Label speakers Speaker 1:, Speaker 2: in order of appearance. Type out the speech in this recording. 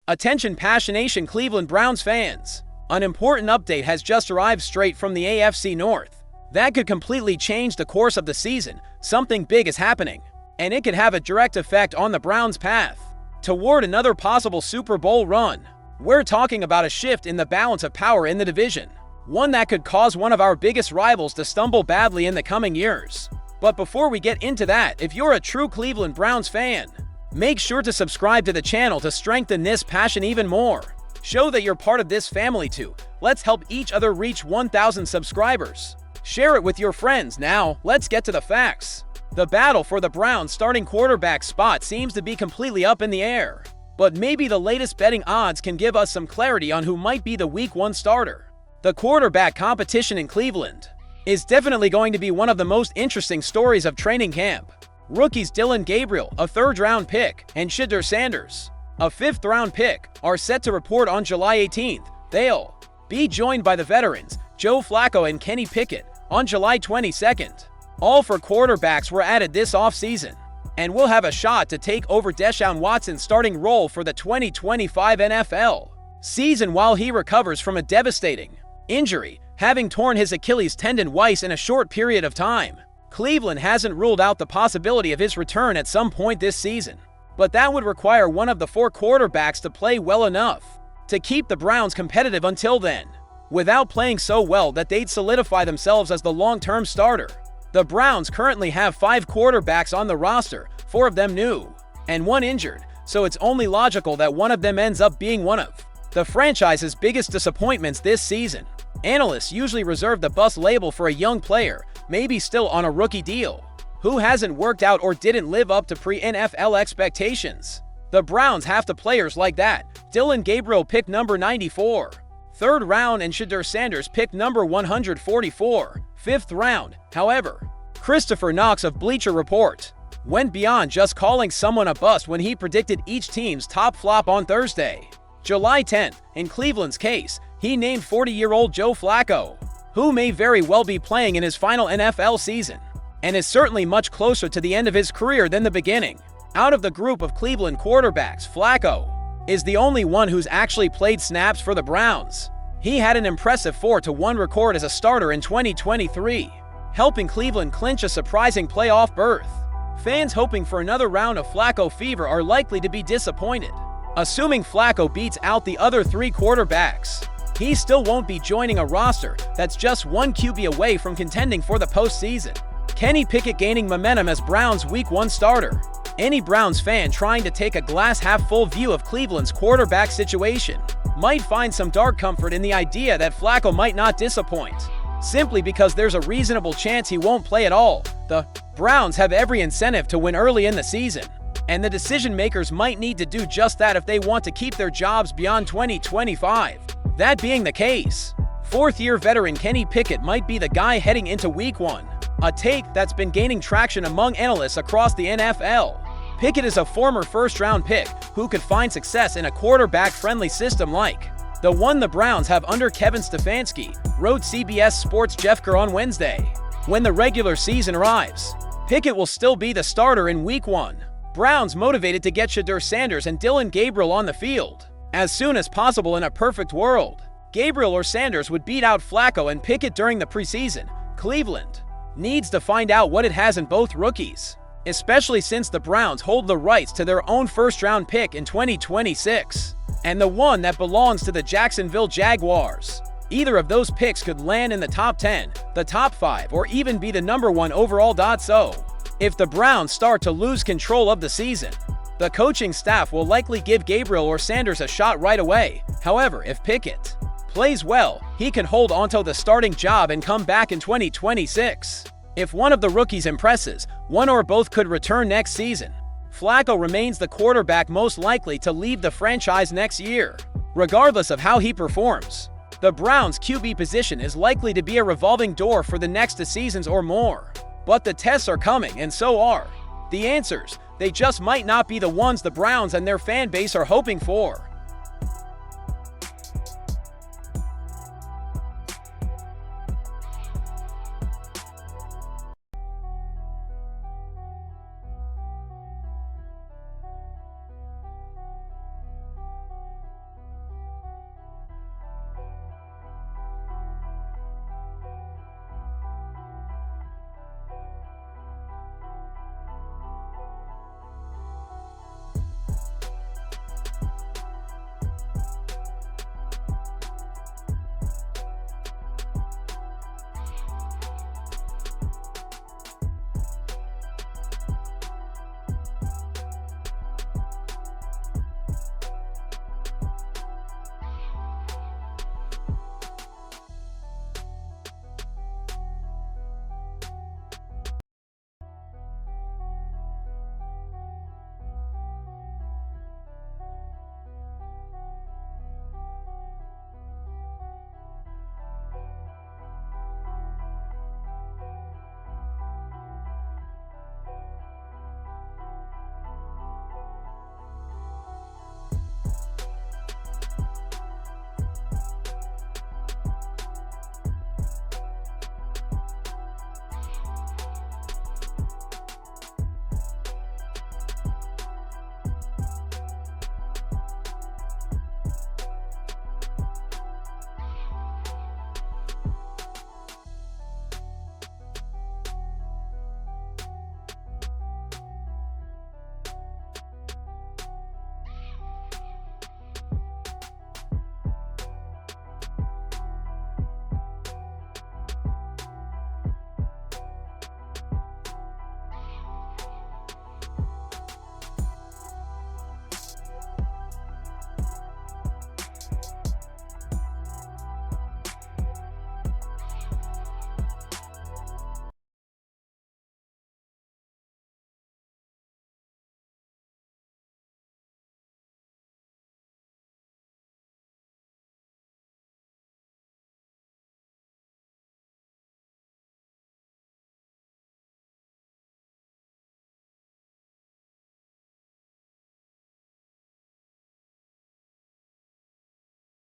Speaker 1: Attention Passionation Cleveland Browns fans. An important update has just arrived straight from the AFC North. That could completely change the course of the season. Something big is happening, and it could have a direct effect on the Browns' path toward another possible Super Bowl run. We're talking about a shift in the balance of power in the division, one that could cause one of our biggest rivals to stumble badly in the coming years. But before we get into that, if you're a true Cleveland Browns fan, make sure to subscribe to the channel to strengthen this passion even more. Show that you're part of this family too. Let's help each other reach 1,000 subscribers. Share it with your friends. Now, let's get to the facts. The battle for the Browns' starting quarterback spot seems to be completely up in the air. But maybe the latest betting odds can give us some clarity on who might be the Week 1 starter. The quarterback competition in Cleveland is definitely going to be one of the most interesting stories of training camp. Rookies Dillon Gabriel, a third-round pick, and Shedeur Sanders, a fifth-round pick, are set to report on July 18th. They'll be joined by the veterans Joe Flacco and Kenny Pickett on July 22nd. All four quarterbacks were added this offseason and will have a shot to take over Deshaun Watson's starting role for the 2025 NFL season while he recovers from a devastating injury, having torn his Achilles tendon twice in a short period of time. Cleveland hasn't ruled out the possibility of his return at some point this season, but that would require one of the four quarterbacks to play well enough to keep the Browns competitive until then, without playing so well that they'd solidify themselves as the long-term starter. The Browns currently have 5 quarterbacks on the roster, 4 of them new, and 1 injured, so it's only logical that one of them ends up being one of the franchise's biggest disappointments this season. Analysts usually reserve the bust label for a young player, maybe still on a rookie deal, who hasn't worked out or didn't live up to pre-NFL expectations. The Browns have to players like that. Dillon Gabriel picked number 94, 3rd round, and Shedeur Sanders picked number 144, 5th round. However, Christopher Knox of Bleacher Report went beyond just calling someone a bust when he predicted each team's top flop on Thursday, July 10th. In Cleveland's case, he named 40-year-old Joe Flacco, who may very well be playing in his final NFL season, and is certainly much closer to the end of his career than the beginning. Out of the group of Cleveland quarterbacks, Flacco is the only one who's actually played snaps for the Browns. He had an impressive 4-1 record as a starter in 2023, helping Cleveland clinch a surprising playoff berth. Fans hoping for another round of Flacco fever are likely to be disappointed. Assuming Flacco beats out the other 3 quarterbacks, he still won't be joining a roster that's just 1 QB away from contending for the postseason. Kenny Pickett gaining momentum as Browns' Week 1 starter. Any Browns fan trying to take a glass-half-full view of Cleveland's quarterback situation might find some dark comfort in the idea that Flacco might not disappoint, simply because there's a reasonable chance he won't play at all. The Browns have every incentive to win early in the season, and the decision-makers might need to do just that if they want to keep their jobs beyond 2025. That being the case, 4th-year veteran Kenny Pickett might be the guy heading into Week 1, a take that's been gaining traction among analysts across the NFL. Pickett is a former first-round pick who could find success in a quarterback-friendly system like the one the Browns have under Kevin Stefanski, wrote CBS Sports' Jeff Kerr on Wednesday. When the regular season arrives, Pickett will still be the starter in Week 1. Browns motivated to get Shedeur Sanders and Dillon Gabriel on the field as soon as possible. In a perfect world, Gabriel or Sanders would beat out Flacco and Pickett during the preseason. Cleveland needs to find out what it has in both rookies, especially since the Browns hold the rights to their own first-round pick in 2026, and the one that belongs to the Jacksonville Jaguars. Either of those picks could land in the top 10, the top 5, or even be the number 1 overall. So, if the Browns start to lose control of the season, the coaching staff will likely give Gabriel or Sanders a shot right away. However, if Pickett plays well, he can hold onto the starting job and come back in 2026. If one of the rookies impresses, one or both could return next season. Flacco remains the quarterback most likely to leave the franchise next year, regardless of how he performs. The Browns' QB position is likely to be a revolving door for the next 2 seasons or more. But the tests are coming, and so are the answers. They just might not be the ones the Browns and their fan base are hoping for.